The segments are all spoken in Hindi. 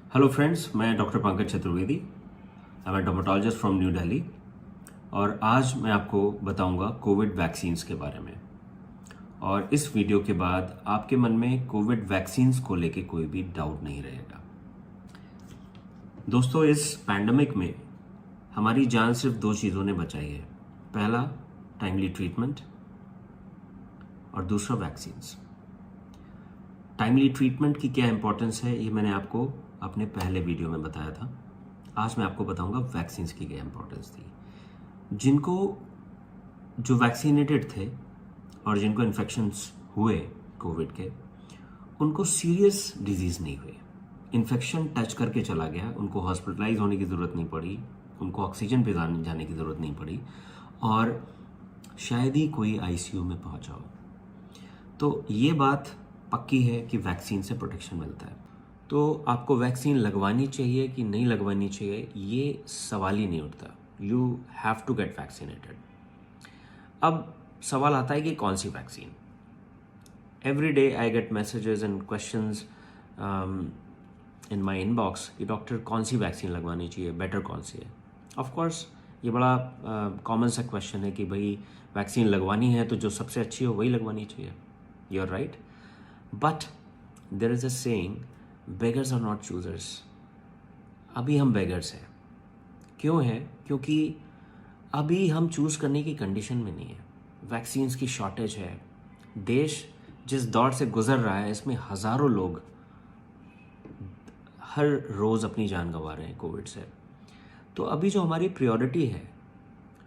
हेलो फ्रेंड्स, मैं doctor Pankaj Chaturvedi. I am a dermatologist from New Delhi और आज मैं आपको बताऊंगा कोविड वैक्सीन्स के बारे में। और इस वीडियो के बाद आपके मन में कोविड वैक्सीन्स को लेके कोई भी डाउट नहीं रहेगा। दोस्तों, इस पैंडमिक में हमारी जान सिर्फ दो चीज़ों ने बचाई है। पहला, टाइमली ट्रीटमेंट और दूसरा वैक्सीन्स। टाइमली ट्रीटमेंट की क्या इंपॉर्टेंस है ये मैंने आपको अपने पहले वीडियो में बताया था। आज मैं आपको बताऊंगा वैक्सीन्स की क्या इंपॉर्टेंस थी। जो वैक्सीनेटेड थे और जिनको इन्फेक्शंस हुए कोविड के, उनको सीरियस डिजीज़ नहीं हुए। इन्फेक्शन टच करके चला गया, उनको हॉस्पिटलाइज होने की ज़रूरत नहीं पड़ी, उनको ऑक्सीजन पे जाने की ज़रूरत नहीं पड़ी और शायद ही कोई आईसीयू में पहुंचा हो। तो ये बात पक्की है कि वैक्सीन से प्रोटेक्शन मिलता है। तो आपको वैक्सीन लगवानी चाहिए कि नहीं लगवानी चाहिए, ये सवाल ही नहीं उठता। You have to get vaccinated. अब सवाल आता है कि कौन सी vaccine. Every day I get messages and questions in my inbox कि डॉक्टर कौन सी वैक्सीन लगवानी चाहिए, बेटर कौन सी है। ऑफ कोर्स ये बड़ा कॉमन सा क्वेश्चन है कि भाई वैक्सीन लगवानी है तो जो सबसे अच्छी हो वही लगवानी चाहिए। You are right, but there is a saying, beggars are not choosers. अभी हम बेगर्स हैं। क्यों है? क्योंकि अभी हम चूज़ करने की कंडीशन में नहीं है। वैक्सीन्स की शॉर्टेज है। देश जिस दौर से गुजर रहा है, इसमें हज़ारों लोग हर रोज़ अपनी जान गंवा रहे हैं कोविड से। तो अभी जो हमारी प्रायोरिटी है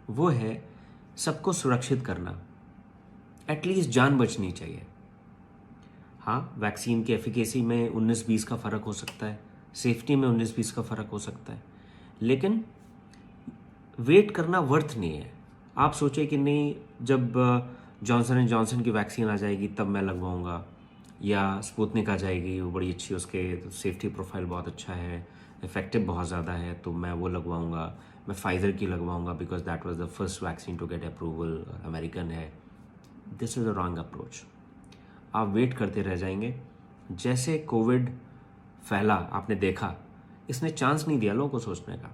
वो है सबको सुरक्षित करना। एटलीस्ट जान बचनी चाहिए। हाँ, वैक्सीन की एफिकेसी में 19-20 का फ़र्क हो सकता है, सेफ्टी में 19-20 का फ़र्क हो सकता है, लेकिन वेट करना वर्थ नहीं है। आप सोचे कि नहीं, जब जॉनसन एंड जॉनसन की वैक्सीन आ जाएगी तब मैं लगवाऊंगा, या स्पुतनिक आ जाएगी, वो बड़ी अच्छी, उसके सेफ्टी प्रोफाइल बहुत अच्छा है, इफेक्टिव बहुत ज़्यादा है, तो मैं वो लगवाऊंगा। मैं फाइज़र की लगवाऊंगा because that was the first vaccine to get approval, American है। This is a wrong approach. आप वेट करते रह जाएंगे। जैसे कोविड फैला, आपने देखा, इसने चांस नहीं दिया लोगों को सोचने का।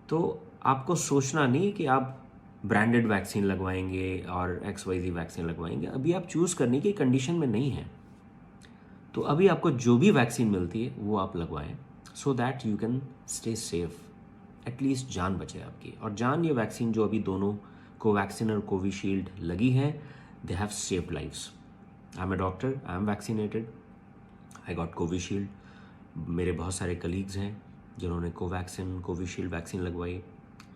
तो आपको सोचना नहीं कि आप ब्रांडेड वैक्सीन लगवाएंगे और XYZ वैक्सीन लगवाएंगे। अभी आप चूज़ करने की कंडीशन में नहीं हैं। तो अभी आपको जो भी वैक्सीन मिलती है वो आप लगवाएं, so that you can stay safe. At least जान बचे आपकी। और जान, ये वैक्सीन जो अभी दोनों कोवैक्सीन और कोविशील्ड लगी है, they have saved lives. I am a doctor, I am vaccinated, I got Covishield. मेरे बहुत सारे कलीग्स हैं जिन्होंने कोवैक्सीन, कोविशील्ड वैक्सीन लगवाई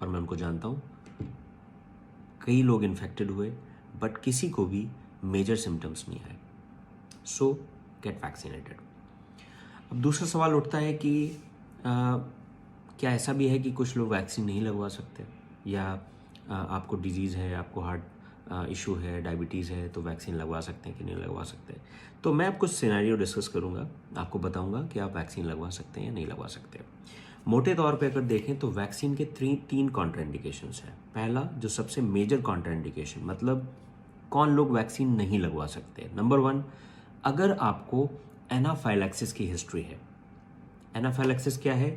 और मैं उनको जानता हूँ। कई लोग इन्फेक्टेड हुए बट किसी को भी मेजर सिम्टम्स नहीं आए। सो गेट वैक्सीनेटेड। अब दूसरा सवाल उठता है कि क्या ऐसा भी है कि कुछ लोग वैक्सीन नहीं लगवा सकते, या आपको डिजीज़ है, आपको हार्ट इशू है, डायबिटीज़ है, तो वैक्सीन लगवा सकते हैं कि नहीं लगवा सकते। तो मैं अब कुछ सिनेरियो डिस्कस करूंगा, आपको बताऊंगा कि आप वैक्सीन लगवा सकते हैं या नहीं लगवा सकते। मोटे तौर पे अगर देखें तो वैक्सीन के तीन कॉन्ट्राइंडिकेशंस हैं। पहला, जो सबसे मेजर कॉन्ट्राइंडिकेशन, मतलब कौन लोग वैक्सीन नहीं लगवा सकते। नंबर 1, अगर आपको एनाफाइलैक्सिस की हिस्ट्री है। एनाफाइलैक्सिस क्या है?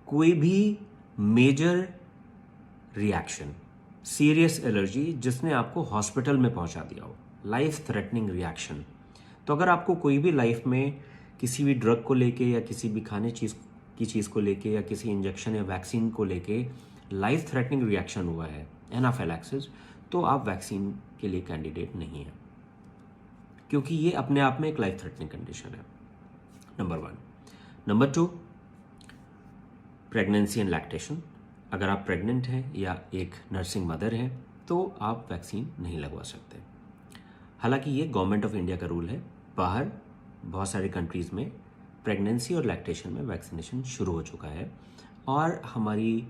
कोई भी मेजर रिएक्शन, सीरियस एलर्जी जिसने आपको हॉस्पिटल में पहुंचा दिया हो, लाइफ थ्रेटनिंग रिएक्शन। तो अगर आपको कोई भी लाइफ में किसी भी ड्रग को लेके या किसी भी खाने चीज़ को लेके या किसी इंजेक्शन या वैक्सीन को लेके लाइफ थ्रेटनिंग रिएक्शन हुआ है, एनाफाइलैक्सिस, तो आप वैक्सीन के लिए कैंडिडेट नहीं है, क्योंकि ये अपने आप में एक लाइफ थ्रेटनिंग कंडीशन है। Number 1। Number 2, pregnancy and lactation. अगर आप प्रेग्नेंट हैं या एक नर्सिंग मदर हैं तो आप वैक्सीन नहीं लगवा सकते। हालांकि ये गवर्नमेंट ऑफ इंडिया का रूल है। बाहर बहुत सारे कंट्रीज़ में प्रेगनेंसी और लैक्टेशन में वैक्सीनेशन शुरू हो चुका है। और हमारी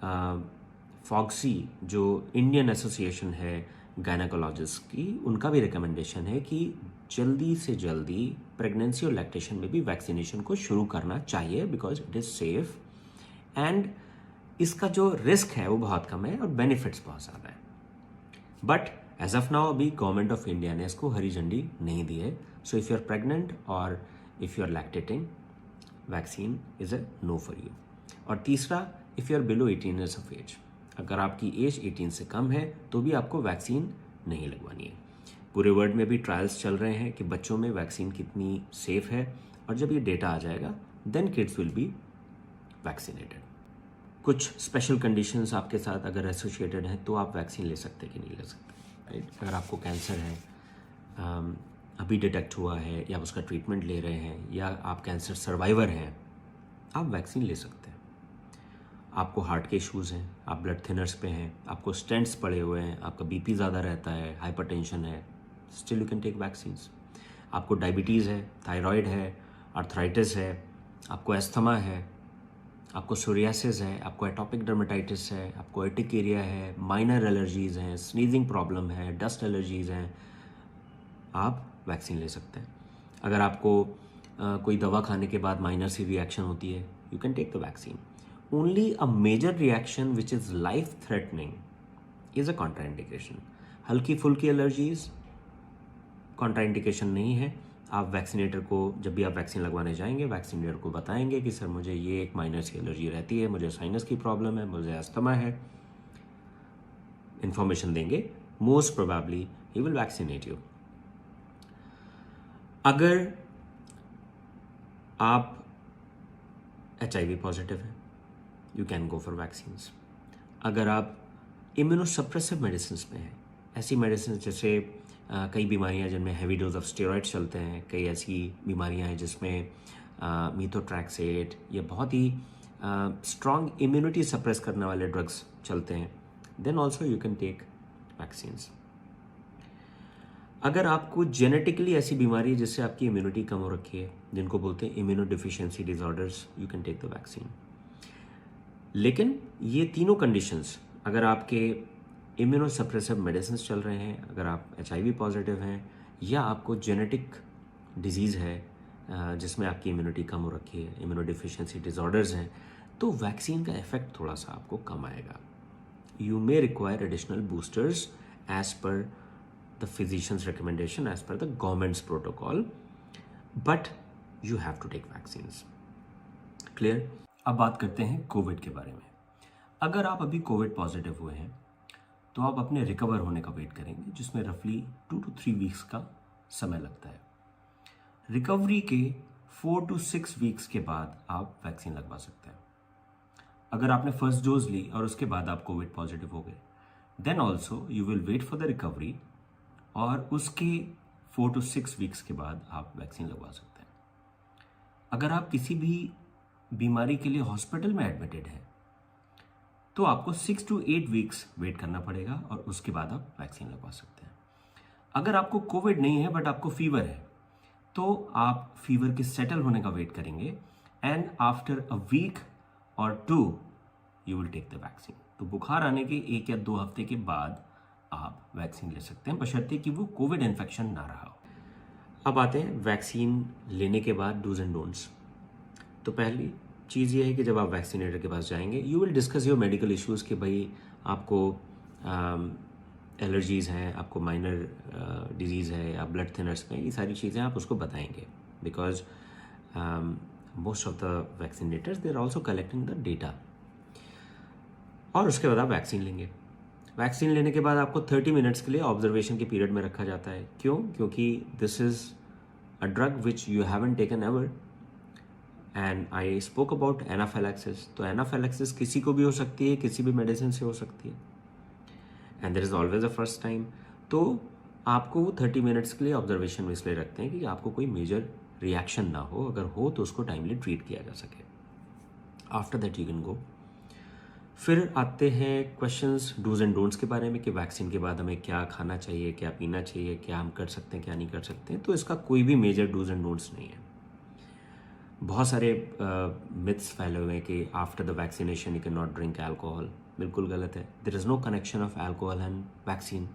फॉक्सी, जो इंडियन एसोसिएशन है गायनेकोलॉजिस्ट की, उनका भी रिकमेंडेशन है कि जल्दी से जल्दी प्रेगनेंसी और लैक्टेशन में भी वैक्सीनेशन को शुरू करना चाहिए, because it is safe and इसका जो रिस्क है वो बहुत कम है और बेनिफिट्स बहुत ज़्यादा है। बट एज ऑफ नाउ अभी गवर्नमेंट ऑफ इंडिया ने इसको हरी झंडी नहीं दी है। So if you are pregnant और if you are lactating, vaccine is a no for you. और तीसरा, if you are below 18 years of age, अगर आपकी एज 18 से कम है तो भी आपको वैक्सीन नहीं लगवानी है। पूरे वर्ल्ड में भी ट्रायल्स चल रहे हैं कि बच्चों में वैक्सीन कितनी सेफ है, और जब ये डेटा आ जाएगा then kids will be vaccinated. कुछ स्पेशल कंडीशंस आपके साथ अगर एसोसिएटेड हैं तो आप वैक्सीन ले सकते कि नहीं ले सकते, राइट। अगर आपको कैंसर है, अभी डिटेक्ट हुआ है, या उसका ट्रीटमेंट ले रहे हैं, या आप कैंसर सर्वाइवर हैं, आप वैक्सीन ले सकते हैं। आपको हार्ट के इश्यूज़ हैं, आप ब्लड थिनर्स पे हैं, आपको स्टेंट्स पड़े हुए हैं, आपका बीपी ज़्यादा रहता है, हाइपरटेंशन है, still you can take vaccines. आपको डायबिटीज़ है, थायराइड है, आर्थराइटिस है, आपको एस्थमा है, आपको सोरियासिस है, आपको एटॉपिक डर्मेटाइटिस है, आपको एटिकेरिया है, माइनर एलर्जीज़ हैं, स्नीजिंग प्रॉब्लम है, डस्ट एलर्जीज़ हैं, आप वैक्सीन ले सकते हैं। अगर आपको कोई दवा खाने के बाद माइनर सी रिएक्शन होती है, you can take the vaccine. Only a major reaction which is life threatening is a contraindication. हल्की फुल्की एलर्जीज़ कॉन्ट्राइंडिकेशन नहीं है। आप वैक्सीनेटर को, जब भी आप वैक्सीन लगवाने जाएंगे, वैक्सीनेटर को बताएंगे कि सर मुझे ये एक माइनर सी एलर्जी रहती है, मुझे साइनस की प्रॉब्लम है, मुझे अस्थमा है, इंफॉर्मेशन देंगे, most probably he will vaccinate you. अगर आप HIV पॉजिटिव हैं, you can go for vaccines. अगर आप इम्यूनोसप्रेसिव मेडिसिन में हैं, ऐसी मेडिसिन जैसे कई बीमारियां जिनमें हैवी डोज ऑफ स्टेरॉइड्स चलते हैं, कई ऐसी बीमारियां हैं जिसमें मीथोट्रैक्सेट या बहुत ही स्ट्रॉन्ग इम्यूनिटी सप्रेस करने वाले ड्रग्स चलते हैं, then also you can take vaccines. अगर आपको जेनेटिकली ऐसी बीमारी है जिससे आपकी इम्यूनिटी कम हो रखी है, जिनको बोलते हैं immunodeficiency disorders, you can take the vaccine. लेकिन ये तीनों कंडीशंस, अगर आपके इम्यूनो सप्रेसिव मेडिसिन चल रहे हैं, अगर आप HIV पॉजिटिव हैं, या आपको जेनेटिक डिजीज़ है जिसमें आपकी इम्यूनिटी कम हो रखी है, इम्यूनो डिफिशियंसी डिसऑर्डर्स हैं, तो वैक्सीन का इफेक्ट थोड़ा सा आपको कम आएगा। You may require additional boosters as per the physician's recommendation, as per the government's protocol, but you have to take vaccines. Clear? अब बात करते हैं कोविड के बारे में। अगर आप अभी कोविड पॉजिटिव हुए हैं तो आप अपने रिकवर होने का वेट करेंगे, जिसमें रफली 2 to 3 वीक्स का समय लगता है। रिकवरी के 4 to 6 वीक्स के बाद आप वैक्सीन लगवा सकते हैं। अगर आपने फर्स्ट डोज ली और उसके बाद आप कोविड पॉजिटिव हो गए, then also you will wait for the recovery, और उसके 4 to 6 वीक्स के बाद आप वैक्सीन लगवा सकते हैं। अगर आप किसी भी बीमारी के लिए हॉस्पिटल में एडमिटेड हैं तो आपको 6 to 8 वीक्स वेट करना पड़ेगा, और उसके बाद आप वैक्सीन लगवा सकते हैं। अगर आपको कोविड नहीं है बट आपको फीवर है, तो आप फीवर के सेटल होने का वेट करेंगे, एंड आफ्टर अ वीक और 2 you will take the vaccine. तो बुखार आने के 1 या 2 हफ्ते के बाद आप वैक्सीन ले सकते हैं, बशर्ते कि वो कोविड इन्फेक्शन ना रहा हो। अब आते हैं वैक्सीन लेने के बाद डूज एंड डोंट्स। तो पहली चीज़ ये है कि जब आप वैक्सीनेटर के पास जाएंगे, you will discuss your medical issues कि भाई आपको एलर्जीज़ हैं, आपको माइनर डिजीज़ है, या ब्लड थिनर्स में, ये सारी चीज़ें आप उसको बताएंगे, because most of the vaccinators they are also collecting the data. और उसके बाद आप वैक्सीन लेंगे। वैक्सीन लेने के बाद आपको 30 मिनट्स के लिए ऑब्जर्वेशन के पीरियड में रखा जाता है। क्यों? क्योंकि this is a drug which you haven't taken ever, and I spoke about anaphylaxis. तो एनाफिलैक्सिस किसी को भी हो सकती है, किसी भी मेडिसिन से हो सकती है, and there is always a first time. तो आपको 30 मिनट्स के लिए ऑब्जर्वेशन में इसलिए रखते हैं कि आपको कोई मेजर रिएक्शन ना हो, अगर हो तो उसको टाइमली ट्रीट किया जा सके। After that you can go. फिर आते हैं क्वेश्चंस डूज एंड डोंट्स के बारे में, कि वैक्सीन के बाद हमें क्या खाना चाहिए, क्या पीना चाहिए, क्या हम कर सकते हैं, क्या नहीं कर सकते हैं। तो इसका कोई भी मेजर डूज एंड डोंट्स नहीं है। बहुत सारे मिथ्स फैले हुए हैं कि after the vaccination you can not drink alcohol. बिल्कुल गलत है। There is no connection of alcohol and vaccine.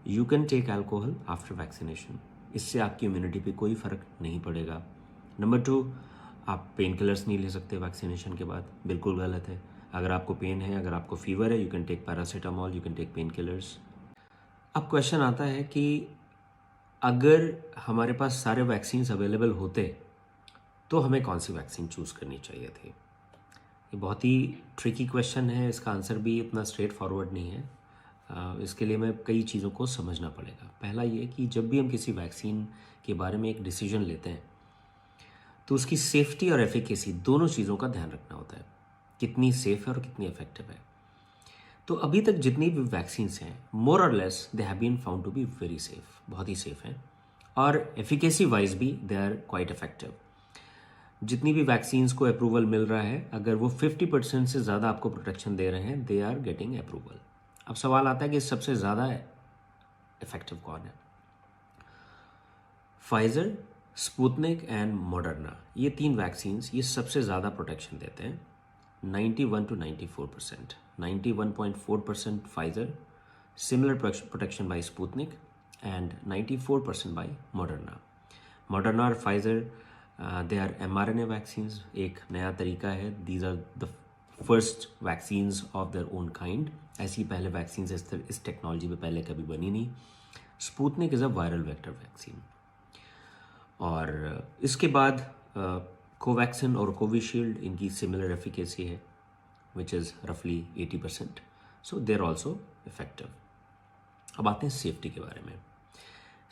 You can take alcohol after vaccination, इससे आपकी इम्यूनिटी पे कोई फ़र्क नहीं पड़ेगा। नंबर 2, आप पेन किलर्स नहीं ले सकते वैक्सीनेशन के बाद, बिल्कुल गलत है। अगर आपको पेन है, अगर आपको फीवर है, you can take paracetamol, you can take pain killers. अब क्वेश्चन आता है कि अगर हमारे पास सारे वैक्सीन्स अवेलेबल होते तो हमें कौन सी वैक्सीन चूज़ करनी चाहिए थी? ये बहुत ही ट्रिकी क्वेश्चन है, इसका आंसर भी इतना स्ट्रेट फॉरवर्ड नहीं है। इसके लिए मैं कई चीज़ों को समझना पड़ेगा। पहला ये कि जब भी हम किसी वैक्सीन के बारे में एक डिसीजन लेते हैं तो उसकी सेफ्टी और एफिकेसी दोनों चीज़ों का ध्यान रखना होता है, कितनी सेफ है और कितनी इफेक्टिव है। तो अभी तक जितनी भी वैक्सीन्स हैं, more or less they have been found to be very safe, बहुत ही सेफ हैं, और एफिकेसी वाइज भी दे आर क्वाइट इफेक्टिव। जितनी भी वैक्सीन्स को अप्रूवल मिल रहा है, अगर वो 50% से ज़्यादा आपको प्रोटेक्शन दे रहे हैं, दे आर गेटिंग अप्रूवल। अब सवाल आता है कि सबसे ज़्यादा इफेक्टिव कौन है? फाइजर, स्पुतनिक एंड मॉडर्ना, ये 3 वैक्सीन्स ये सबसे ज़्यादा प्रोटेक्शन देते हैं, 91 to 94%. 91.4% Pfizer, similar protection by Sputnik, and 94% by Moderna. Moderna और Pfizer, they are mRNA vaccines. एक नया तरीका है. These are the first vaccines of their own kind. ऐसी पहले vaccines इस टेक्नोलॉजी पे पहले कभी बनी नहीं. Sputnik is a viral vector vaccine. और इसके बाद कोवैक्सिन और कोविशील्ड, इनकी सिमिलर एफिकेसी है, विच इज़ रफली 80%. सो दे आर ऑल्सो इफेक्टिव. अब आते हैं सेफ्टी के बारे में.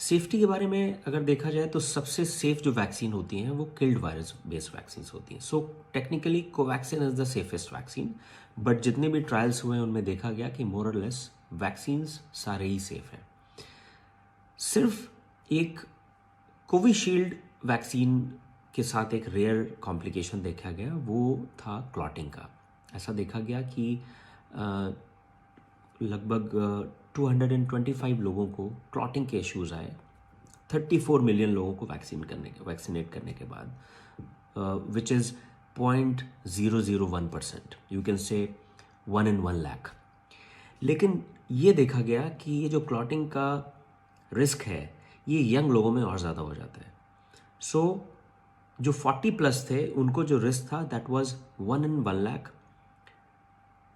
सेफ्टी के बारे में अगर देखा जाए तो सबसे सेफ जो वैक्सीन होती हैं वो किल्ड वायरस बेस्ड वैक्सीन होती हैं. So technically Covaxin is the safest vaccine, but जितने भी ट्रायल्स हुए हैं उनमें देखा गया कि मोर और लेस वैक्सीन्स सारे ही सेफ हैं. सिर्फ एक कोविशील्ड वैक्सीन के साथ एक रेयर कॉम्प्लिकेशन देखा गया, वो था क्लॉटिंग का. ऐसा देखा गया कि लगभग 225 लोगों को क्लॉटिंग के इश्यूज आए 34 मिलियन लोगों को वैक्सीनेट करने के बाद, which is 0.001%. You can say 1 in 1 lakh. लेकिन ये देखा गया कि ये जो क्लॉटिंग का रिस्क है ये यंग लोगों में और ज़्यादा हो जाता है. सो जो 40+ थे उनको जो रिस्क था दैट वाज 1 in 1 lakh.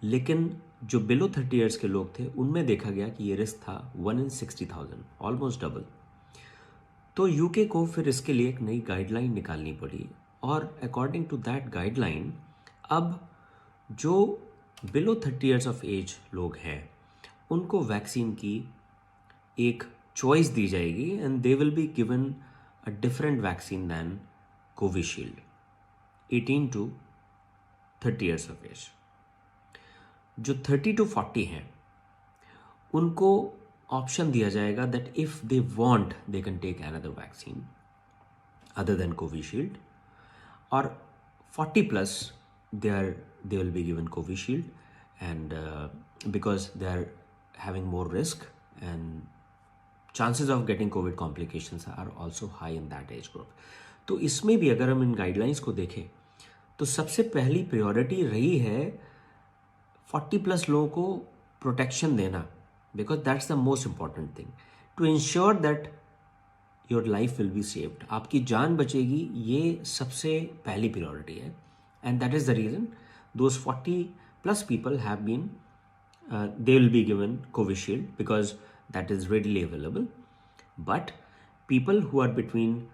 लेकिन जो बिलो 30 ईयर्स के लोग थे उनमें देखा गया कि ये रिस्क था 1 in 60,000, ऑलमोस्ट डबल. तो यूके को फिर इसके लिए एक नई गाइडलाइन निकालनी पड़ी, और अकॉर्डिंग टू दैट गाइडलाइन अब जो बिलो 30 ईयर्स ऑफ एज लोग हैं उनको वैक्सीन की एक चॉइस दी जाएगी, and they will be given a different vaccine than Covishield 18 to 30 years of age. जो 30 to 40 हैं उनको ऑप्शन दिया जाएगा that if they want they can take another vaccine other than Covishield, और 40+ they will be given Covishield, and because they are having more risk and chances of getting COVID complications are also high in that age group. तो इसमें भी अगर हम इन गाइडलाइंस को देखें तो सबसे पहली प्रायोरिटी रही है 40+ लोगों को प्रोटेक्शन देना, because that's the most important thing to ensure that your life will be saved. आपकी जान बचेगी, ये सबसे पहली प्रायोरिटी है, and that is the reason those 40+ people have been they will be given Covishield because that is readily available. But people who are between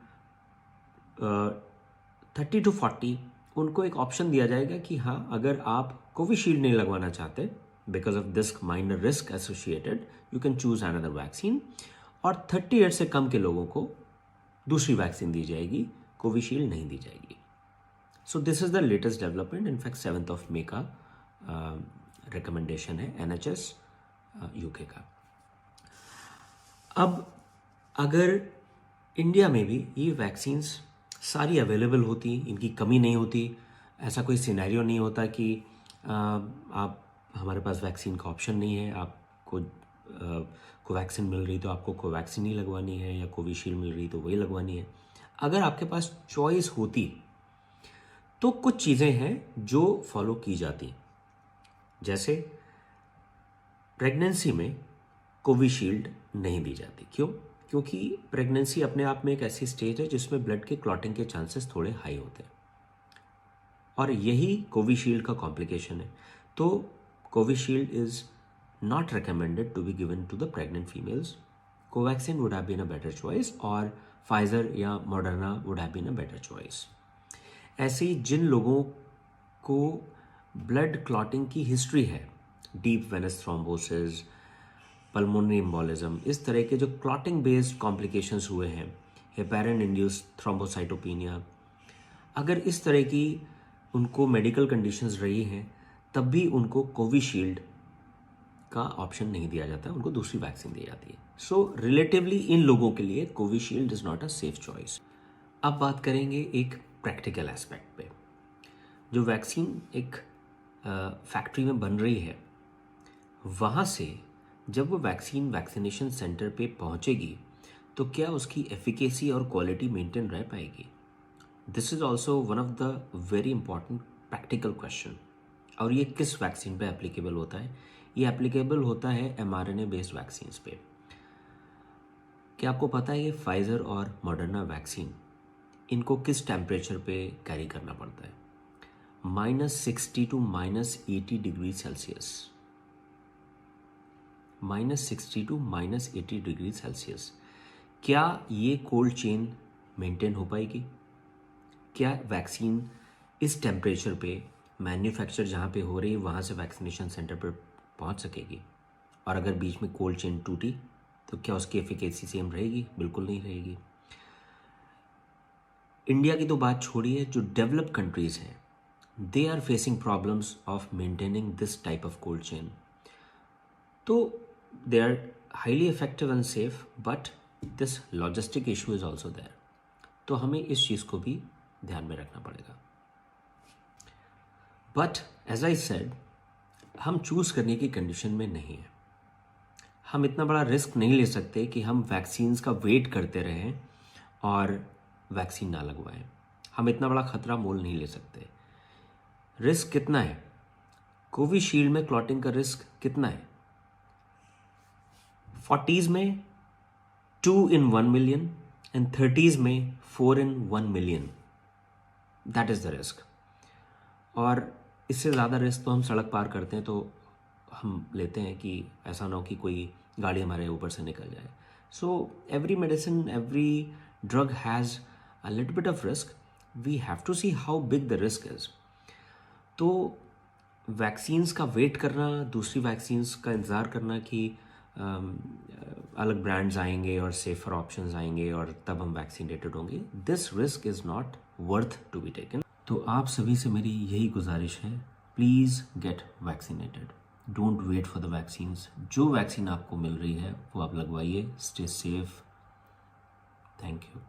30 to 40 उनको एक ऑप्शन दिया जाएगा कि हाँ, अगर आप कोविशील्ड नहीं लगवाना चाहते because of this minor risk associated, you can choose another vaccine, और 30 ईयर से कम के लोगों को दूसरी वैक्सीन दी जाएगी, कोविशील्ड नहीं दी जाएगी. So this is the latest development. In fact 7th of May का रिकमेंडेशन है NHS यूके का. अब अगर इंडिया में भी ये वैक्सीन्स सारी अवेलेबल होती, इनकी कमी नहीं होती, ऐसा कोई सिनेरियो नहीं होता कि आप हमारे पास वैक्सीन का ऑप्शन नहीं है, आपको कोवैक्सीन मिल रही तो आपको कोवैक्सीन ही लगवानी है, या कोविशील्ड मिल रही तो वही लगवानी है. अगर आपके पास चॉइस होती तो कुछ चीज़ें हैं जो फॉलो की जाती. जैसे प्रेगनेंसी में कोविशील्ड नहीं दी जाती. क्यों? क्योंकि प्रेगनेंसी अपने आप में एक ऐसी स्टेज है जिसमें ब्लड के क्लॉटिंग के चांसेस थोड़े हाई होते हैं, और यही कोविशील्ड का कॉम्प्लिकेशन है. तो Covishield is not recommended to be given to the pregnant females. Covaxin would have been a better choice, और फाइजर या Moderna would have been a better choice. ऐसे ही जिन लोगों को ब्लड क्लॉटिंग की हिस्ट्री है, deep venous thrombosis, pulmonary embolism, इस तरह के जो क्लॉटिंग बेस्ड कॉम्प्लिकेशंस हुए हैं, हेपेरिन इंड्यूस्ड थ्रोम्बोसाइटोपिनिया, अगर इस तरह की उनको मेडिकल कंडीशंस रही हैं, तब भी उनको कोविशील्ड का ऑप्शन नहीं दिया जाता, उनको दूसरी वैक्सीन दी जाती है। सो रिलेटिवली इन लोगों के लिए Covishield is not a safe choice. अब बात करेंगे एक प्रैक्टिकल एस्पेक्ट पे। जो वैक्सीन एक फैक्ट्री में बन रही है, वहाँ से जब वो वैक्सीन वैक्सीनेशन सेंटर पे पहुँचेगी तो क्या उसकी एफिकेसी और क्वालिटी मेंटेन रह पाएगी? This is also one of the very important practical question. और ये किस वैक्सीन पे एप्लीकेबल होता है? ये एप्लीकेबल होता है mRNA बेस्ड वैक्सीन्स पे। क्या आपको पता है ये फाइज़र और मॉडर्ना वैक्सीन, इनको किस टेम्परेचर पे कैरी करना पड़ता है? -60 to -80 degree Celsius. -60 to -80 degree Celsius. क्या ये कोल्ड चेन मेंटेन हो पाएगी? क्या वैक्सीन इस टेम्परेचर पे मैन्युफैक्चर जहाँ पे हो रही है वहाँ से वैक्सीनेशन सेंटर पर पहुँच सकेगी? और अगर बीच में कोल्ड चेन टूटी तो क्या उसकी एफिकेसी सेम रहेगी? बिल्कुल नहीं रहेगी। इंडिया की तो बात छोड़िए, जो डेवलप्ड कंट्रीज़ हैं, they are facing problems of maintaining this type of cold chain. तो they are highly effective and safe, but this logistic issue is also there. तो हमें इस चीज़ को भी ध्यान में रखना पड़ेगा। बट एज आई सेड, हम चूज़ करने की कंडीशन में नहीं है। हम इतना बड़ा रिस्क नहीं ले सकते कि हम वैक्सीन्स का वेट करते रहें और वैक्सीन ना लगवाएं। हम इतना बड़ा खतरा मोल नहीं ले सकते। रिस्क कितना है? कोविशील्ड में क्लॉटिंग का रिस्क कितना है? 40s में 2 in 1 million एंड 30s में 4 in 1 million। That is the risk. और इससे ज़्यादा रिस्क तो हम सड़क पार करते हैं तो हम लेते हैं कि ऐसा ना हो कि कोई गाड़ी हमारे ऊपर से निकल जाए। So every medicine, every drug has a little bit of risk. We have to see how big the risk is. तो वैक्सीन्स का वेट करना, दूसरी वैक्सीन्स का इंतज़ार करना कि अलग ब्रांड्स आएंगे और सेफर ऑप्शंस आएंगे और तब हम वैक्सीनेटेड होंगे, this risk is not worth to be taken. तो आप सभी से मेरी यही गुजारिश है, please get vaccinated, don't wait for the vaccines. जो वैक्सीन आपको मिल रही है वो आप लगवाइए। Stay safe. Thank you.